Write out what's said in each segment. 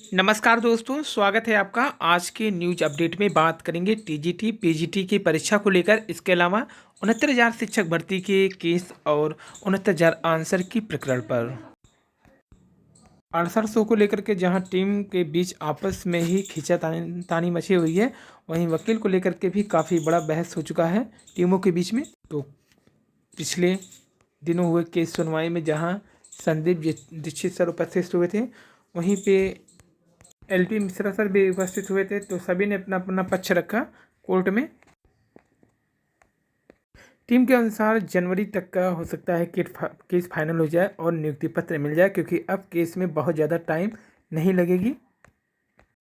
नमस्कार दोस्तों, स्वागत है आपका। आज के न्यूज अपडेट में बात करेंगे टीजीटी पीजीटी की परीक्षा को लेकर। इसके अलावा 69,000 शिक्षक भर्ती के केस और 69,000 आंसर की प्रकरण पर। आंसर शो को लेकर के जहां टीम के बीच आपस में ही खींचातानी मची हुई है, वहीं वकील को लेकर के भी काफ़ी बड़ा बहस हो चुका है टीमों के बीच में। तो पिछले दिनों हुए केस सुनवाई में जहां संदीप दीक्षित सर उपस्थित हुए थे, वहीं पे एलपी मिश्रा सर भी उपस्थित हुए थे। तो सभी ने अपना अपना पक्ष रखा कोर्ट में। टीम के अनुसार जनवरी तक का हो सकता है कि केस फाइनल हो जाए और नियुक्ति पत्र मिल जाए, क्योंकि अब केस में बहुत ज़्यादा टाइम नहीं लगेगी।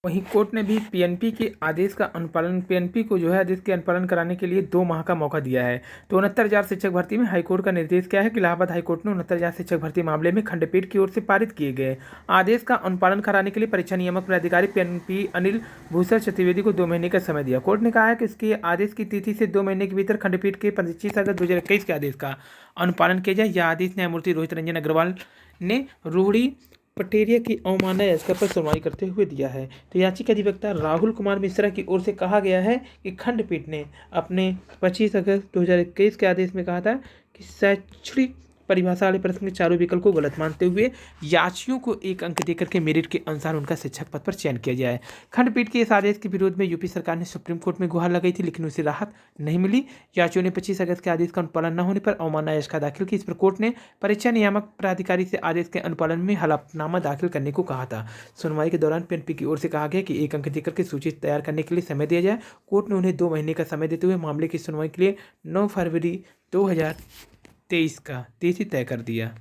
वहीं कोर्ट ने भी पीएनपी के आदेश का अनुपालन पीएनपी को जो है आदेश के अनुपालन कराने के लिए 2 माह का मौका दिया है। तो 69,000 शिक्षक भर्ती में हाईकोर्ट का निर्देश क्या है कि इलाहाबाद हाईकोर्ट ने 69,000 शिक्षक भर्ती मामले में खंडपीठ की ओर से पारित किए गए आदेश का अनुपालन कराने के लिए परीक्षा नियामक प्राधिकारी पीएनपी अनिल भूषण चतुर्वेदी को 2 महीने का समय दिया। कोर्ट ने कहा है कि इसके आदेश की तिथि से 2 महीने के भीतर खंडपीठ के 25 अगस्त 2021 के आदेश का अनुपालन किया जाए। यह आदेश न्यायमूर्ति रोहित रंजन अग्रवाल ने रोहिणी पटेरिया की अवमानना याचिका पर सुनवाई करते हुए दिया है। तो याचिका अधिवक्ता राहुल कुमार मिश्रा की ओर से कहा गया है कि खंडपीठ ने अपने 25 अगस्त 2021 के आदेश में कहा था कि शैक्षणिक परिभाषा वाले प्रश्न के चारों विकल्प को गलत मानते हुए याचियों को 1 अंक देकर के मेरिट के अनुसार उनका शिक्षक पद पर चयन किया जाए। खंडपीठ के इस आदेश के विरोध में यूपी सरकार ने सुप्रीम कोर्ट में गुहार लगाई थी, लेकिन उसे राहत नहीं मिली। याचियों ने 25 अगस्त के आदेश का अनुपालन न होने पर अवमानना याचिका दाखिल की। इस पर कोर्ट ने परीक्षा नियामक प्राधिकारी से आदेश के अनुपालन में हलफनामा दाखिल करने को कहा था। सुनवाई के दौरान पीएनपी की ओर से कहा गया कि 1 अंक देकर के सूची तैयार करने के लिए समय दिया जाए। कोर्ट ने उन्हें 2 महीने का समय देते हुए मामले की सुनवाई के लिए 9 फरवरी 2023 का तिथि तय कर दिया।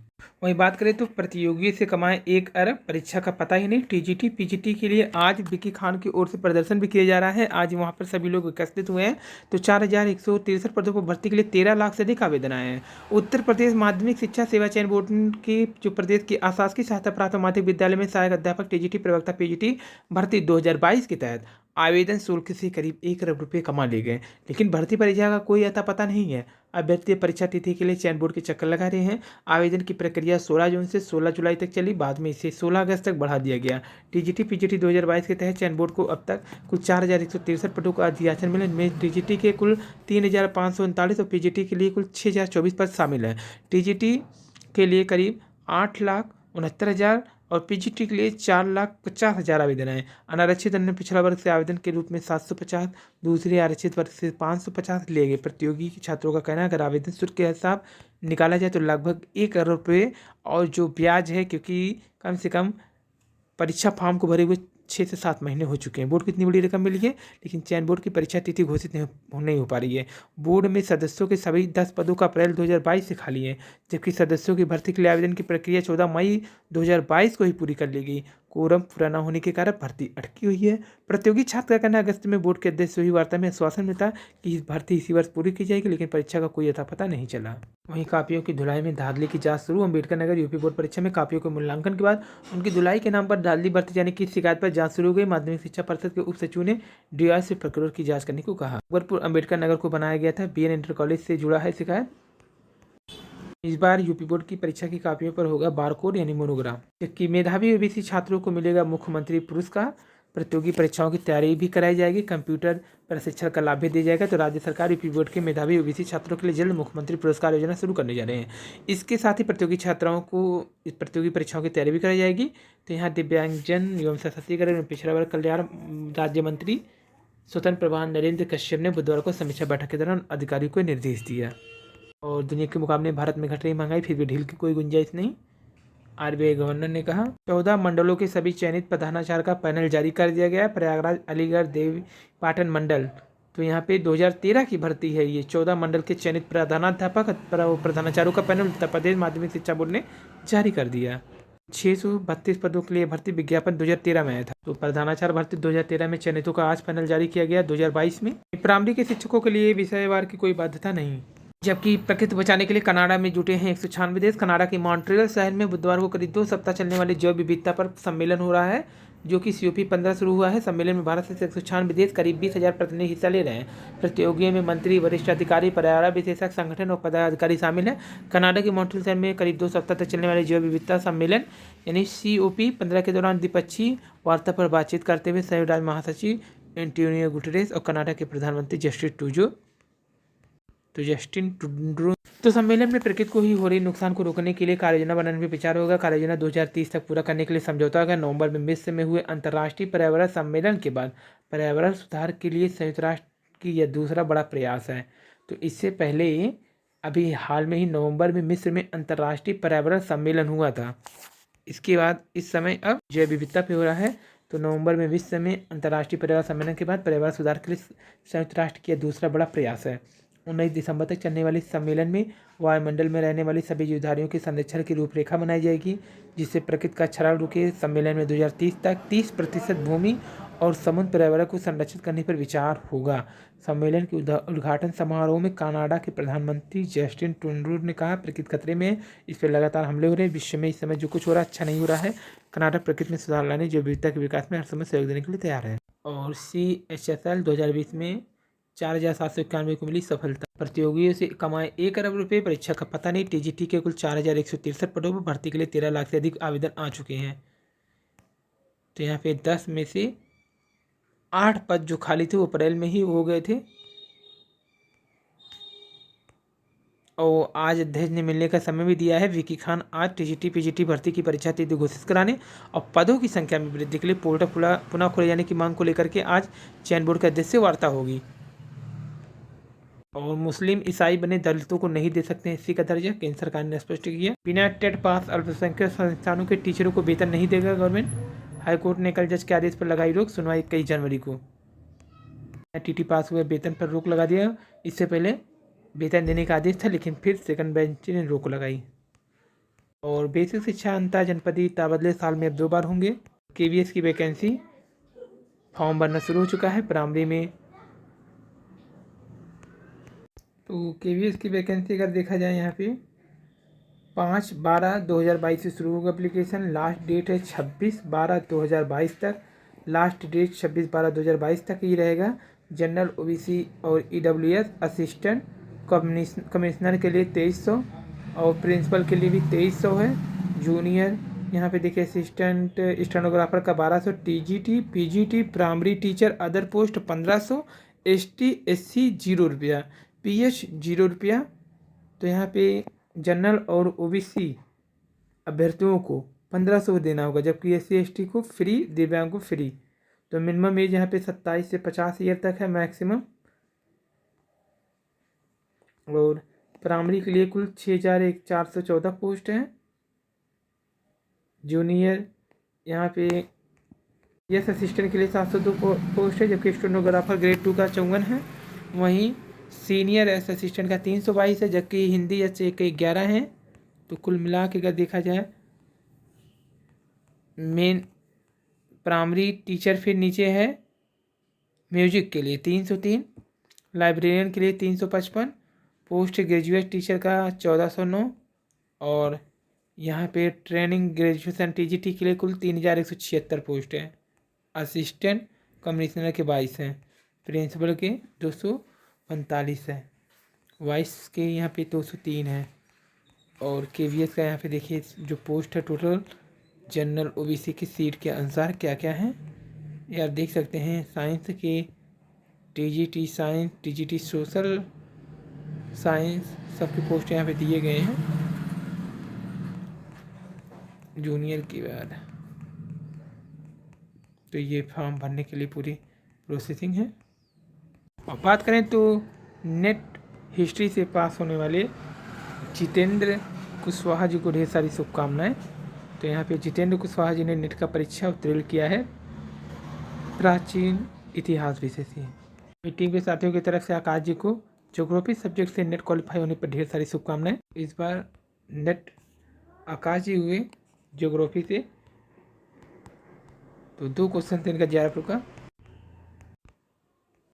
वहीं बात करें तो प्रतियोगी से कमाए 1 अरब, परीक्षा का पता ही नहीं। टीजीटी पीजीटी के लिए आज विकी खान की ओर से प्रदर्शन भी किया जा रहा है। आज वहां पर सभी लोग एकत्रित हुए हैं। तो 4,163 पदों पर भर्ती के लिए 13 लाख से अधिक आवेदन आए हैं। उत्तर प्रदेश माध्यमिक शिक्षा सेवा चयन बोर्ड के जो प्रदेश की अशासकीय सहायता प्राप्त माध्यमिक विद्यालय में सहायक अध्यापक टीजीटी प्रवक्ता पीजीटी भर्ती 2022 के तहत आवेदन शुल्क से करीब 1 अरब रुपये कमा लिए गए, लेकिन भर्ती परीक्षा का कोई अता पता नहीं है। अभ्यर्थी परीक्षा तिथि के लिए चयन बोर्ड के चक्कर लगा रहे हैं। आवेदन की प्रक्रिया 16 जून से 16 जुलाई तक चली, बाद में इसे 16 अगस्त तक बढ़ा दिया गया। टीजीटी पीजीटी 2022 के तहत चयन बोर्ड को अब तक कुल 4,163 पदों का अधियाचन मिले। इनमें टीजीटी के कुल 3,539 और पीजीटी के लिए कुल 6,024 पद शामिल हैं। टीजीटी के लिए करीब 8,69,000 और पीजीटी के लिए 4,50,000 आवेदन आए। अनारक्षित अन्य पिछड़ा वर्ग से आवेदन के रूप में 750, दूसरे आरक्षित वर्ग से 550 लिए गए। प्रतियोगी छात्रों का कहना है अगर आवेदन शुल्क के हिसाब निकाला जाए तो लगभग 1 अरब रुपये, और जो ब्याज है, क्योंकि कम से कम परीक्षा फॉर्म को भरे हुए 6 से 7 महीने हो चुके हैं। बोर्ड को इतनी बड़ी रकम मिली है, लेकिन चयन बोर्ड की परीक्षा तिथि घोषित नहीं हो पा रही है। बोर्ड में सदस्यों के सभी 10 पदों का अप्रैल 2022 से खाली है, जबकि सदस्यों की भर्ती के लिए आवेदन की प्रक्रिया 14 मई 2022 को ही पूरी कर ली गई। कोरम पूरा न होने के कारण भर्ती अटकी हुई है। प्रतियोगी छात्र का कहना अगस्त में बोर्ड के अध्यक्ष से हुई वार्ता में आश्वासन मिला कि भर्ती इसी वर्ष पूरी की जाएगी, लेकिन परीक्षा का कोई अता पता नहीं चला। वहीं कापियों की धुलाई में धांधली की जांच शुरू। अम्बेडकर नगर यूपी बोर्ड परीक्षा में कापियों के मूल्यांकन के बाद उनकी धुलाई के नाम पर धांधली बरते जाने की शिकायत पर जांच शुरू हो गई। माध्यमिक शिक्षा परिषद के उप सचिव ने डीआई से प्रकरण की जांच करने को कहा। गोरखपुर अम्बेडकर नगर को बनाया गया था। बीएन इंटर कॉलेज से जुड़ा है शिकायत। इस बार यूपी बोर्ड की परीक्षा की कापियों पर होगा बारकोड यानी मोनोग्राम, जबकि मेधावी ओबीसी छात्रों को मिलेगा मुख्यमंत्री पुरस्कार। प्रतियोगी परीक्षाओं की तैयारी भी कराई जाएगी। कंप्यूटर प्रशिक्षण का लाभ भी दिया जाएगा। तो राज्य सरकार यूपी बोर्ड के मेधावी ओबीसी छात्रों के लिए जल्द मुख्यमंत्री पुरस्कार योजना शुरू करने जा रहे हैं। इसके साथ ही प्रतियोगी छात्राओं को इस प्रतियोगी परीक्षाओं की तैयारी भी कराई जाएगी। तो यहाँ दिव्यांगजन एवं सशक्तिकरण एवं पिछड़ा वर्ग कल्याण राज्य मंत्री स्वतंत्र प्रभार नरेंद्र कश्यप ने बुधवार को समीक्षा बैठक के दौरान अधिकारियों को निर्देश दिया। और दुनिया के मुकाबले भारत में घट रही महंगाई, फिर भी ढील की कोई गुंजाइश नहीं, आरबीआई गवर्नर ने कहा। 14 मंडलों के सभी चयनित प्रधानाचार्य का पैनल जारी कर दिया गया। प्रयागराज, अलीगढ़, देवी पाटन मंडल, तो यहाँ पे 2013 की भर्ती है। ये 14 मंडल के चयनित प्रधानाध्यापक प्रधानाचार्यों का पैनल उत्तर प्रदेश माध्यमिक शिक्षा बोर्ड ने जारी कर दिया। 632 पदों के लिए भर्ती विज्ञापन 2013 में आया था। तो प्रधानाचार्य भर्ती 2013 में चयनितों का आज पैनल जारी किया गया 2022 में। प्राइमरी के शिक्षकों के लिए विषयवार की कोई बाध्यता नहीं। जबकि प्रकृति बचाने के लिए कनाडा में जुटे हैं 196 देश। कनाडा के मॉन्ट्रियल शहर में बुधवार को करीब 2 सप्ताह चलने वाले जैव विविधता पर सम्मेलन हो रहा है। जो कि COP 15 शुरू हुआ है। सम्मेलन में भारत से 196 देश करीब 20,000 प्रतिनिधि हिस्सा ले रहे हैं। प्रतियोगियों में मंत्री, वरिष्ठ अधिकारी, पर्यावरण विशेषज्ञ संगठन और पदाधिकारी शामिल हैं। कनाडा के मॉन्ट्रियल शहर में करीब 2 सप्ताह तक चलने वाले जैव विविधता सम्मेलन यानी COP 15 के दौरान द्विपक्षीय वार्ता पर बातचीत करते हुए संयुक्त राष्ट्र महासचिव एंटोनियो गुटेरेस और कनाडा के प्रधानमंत्री जस्टिन ट्रूडो तो सम्मेलन में प्रकृति को ही हो रही नुकसान को रोकने के लिए कार्ययोजना बनाने पर विचार होगा। कार्ययोजना 2030 तक पूरा करने के लिए समझौता होगा। नवंबर में मिस्र में हुए अंतर्राष्ट्रीय पर्यावरण सम्मेलन के बाद पर्यावरण सुधार के लिए संयुक्त राष्ट्र की यह दूसरा बड़ा प्रयास है। तो इससे पहले अभी हाल में ही नवंबर में मिस्र में अंतर्राष्ट्रीय पर्यावरण सम्मेलन हुआ था। इसके बाद इस समय अब जैव विविधता पे हो रहा है। तो नवंबर में विश्व में अंतर्राष्ट्रीय पर्यावरण सम्मेलन के बाद पर्यावरण सुधार के लिए संयुक्त राष्ट्र की यह दूसरा बड़ा प्रयास है। 19 दिसंबर तक चलने वाले सम्मेलन में वायुमंडल में रहने वाली सभी जीवधारियों के संरक्षण की रूपरेखा बनाई जाएगी, जिससे प्रकृति का क्षरण रुके। सम्मेलन में 2030 तक 30% भूमि और समुद्र पर्यावरण को संरक्षित करने पर विचार होगा। सम्मेलन के उद्घाटन समारोह में कनाडा के प्रधानमंत्री जस्टिन ट्रूडो ने कहा, प्रकृति खतरे में, इस पर लगातार हमले हो रहे हैं। विश्व में इस समय जो कुछ हो रहा है अच्छा नहीं हो रहा है। कनाडा प्रकृति में सुधार लाने, जैव विविधता के विकास में हर समय सहयोग देने के लिए तैयार है। और CHSL 2020 में 4,791 को मिली सफलता। प्रतियोगियों से कमाए 1 अरब रुपये। परीक्षा का पता नहीं। TGT के कुल 4,163 पदों पर भर्ती के लिए 13 लाख से अधिक आवेदन आ चुके हैं। तो यहाँ पे 10 में से 8 पद जो खाली थे वो अप्रैल में ही हो गए थे। और आज अध्यक्ष ने मिलने का समय भी दिया है। विकी खान आज TGT PGT भर्ती की परीक्षा तिथि घोषित कराने और पदों की संख्या में वृद्धि के लिए पोर्टल पुनः खोले जाने की मांग को लेकर के आज चयन बोर्ड के अध्यक्ष से वार्ता होगी। और मुस्लिम ईसाई बने दलितों को नहीं दे सकते SC का दर्जा, केंद्र सरकार ने स्पष्ट किया। बिना टेट पास अल्पसंख्यक संस्थानों के टीचरों को वेतन नहीं देगा गवर्नमेंट। हाईकोर्ट ने कल जज के आदेश पर लगाई रोक। सुनवाई 21 जनवरी को। TT पास हुए वेतन पर रोक लगा दिया। इससे पहले वेतन देने का आदेश था, लेकिन फिर सेकंड बेंच ने रोक लगाई। और बेसिक शिक्षा अंतर जनपदीय तबादले साल में अब 2 बार होंगे। KVS की वैकेंसी फॉर्म भरना शुरू हो चुका है प्राइमरी में। तो KVS की वैकेंसी अगर देखा जाए यहाँ पे 5/12/2022 से शुरू होगा एप्लीकेशन। लास्ट डेट है 26/12/2022 तक। लास्ट डेट 26/12/2022 तक ही रहेगा। जनरल OBC और EWS असिस्टेंट कमिश्नर के लिए 2300 और प्रिंसिपल के लिए भी 2300 है। जूनियर यहाँ पे देखिए असिस्टेंट स्टेनोग्राफर का 1200। TGT PGT primary teacher other post 1500। ST SC 0 रुपया। PH 0 रुपया। तो यहाँ पे जनरल और OBC अभ्यर्थियों को 1500 देना होगा, जबकि SC ST को फ्री, दिव्यांग को फ्री। तो मिनिमम एज यहाँ पे 27 से 50 ईयर तक है मैक्सिमम। और प्राइमरी के लिए कुल 6,414 पोस्ट हैं। जूनियर यहाँ पे यस असिस्टेंट के लिए 702 पोस्ट है, जबकि स्टेनोग्राफर ग्रेड 2 का 54 है। वहीं सीनियर एस असिस्टेंट का 322 है, जबकि हिंदी एस के 11 हैं। तो कुल मिला के अगर देखा जाए मेन प्राइमरी टीचर, फिर नीचे है म्यूजिक के लिए 303, लाइब्रेरियन के लिए 355, पोस्ट ग्रेजुएट टीचर का 1409 और यहाँ पे ट्रेनिंग ग्रेजुएशन TGT के लिए कुल 3,176 पोस्ट है। असिस्टेंट कमिश्नर के 22 हैं, प्रिंसिपल के 245 है, वाइस के यहाँ पे 203 है। और KVS का यहाँ पे देखिए जो पोस्ट है टोटल जनरल OBC की सीट के अनुसार क्या क्या है ये आप देख सकते हैं। साइंस के TGT science, TGT social science, सबके पोस्ट यहाँ पे दिए गए हैं। जूनियर की बात, तो ये फॉर्म भरने के लिए पूरी प्रोसेसिंग है। और बात करें तो नेट हिस्ट्री से पास होने वाले जितेंद्र कुशवाहा जी को ढेर सारी शुभकामनाएं। तो यहाँ पे जितेंद्र कुशवाहा जी ने नेट का परीक्षा उत्तीर्ण किया है, प्राचीन इतिहास विषय से। मीटिंग के साथियों की तरफ से आकाश जी को ज्योग्राफी सब्जेक्ट से नेट क्वालिफाई होने पर ढेर सारी शुभकामनाएं। इस बार नेट आकाश जी हुए ज्योग्राफी से, तो 2 क्वेश्चन थे इनका JRF का।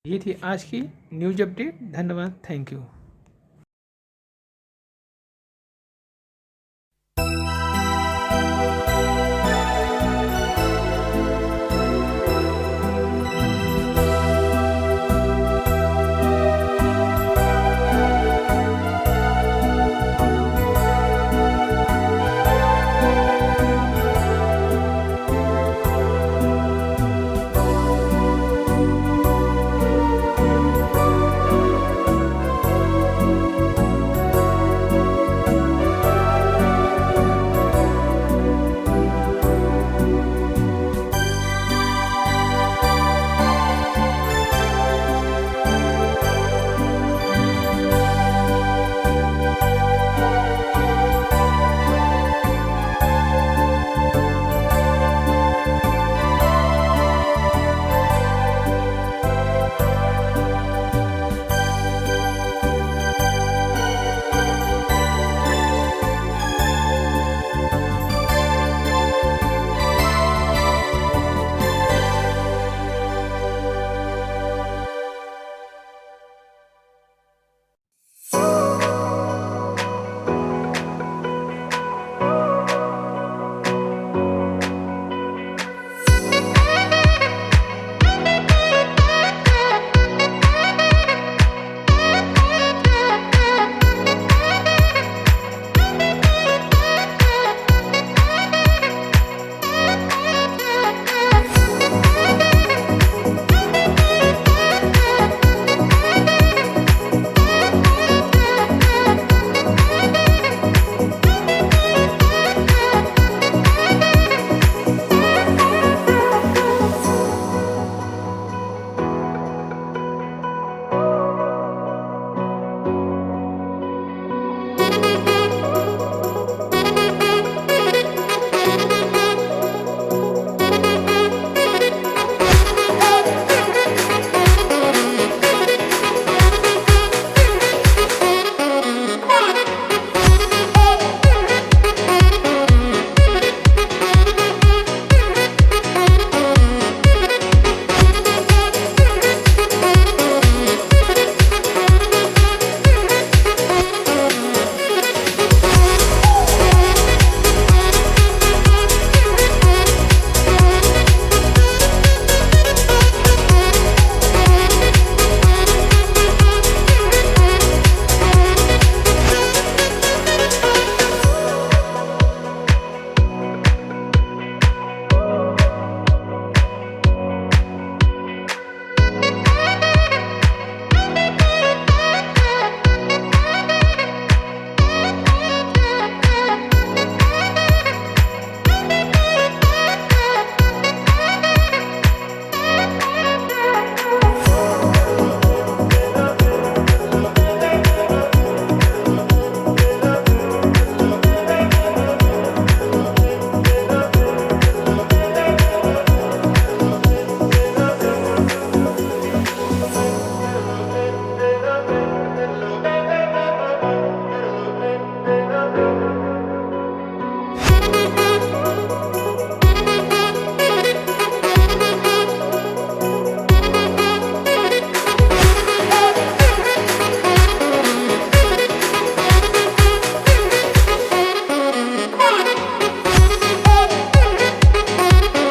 ये थी आज की न्यूज अपडेट। धन्यवाद, थैंक यू।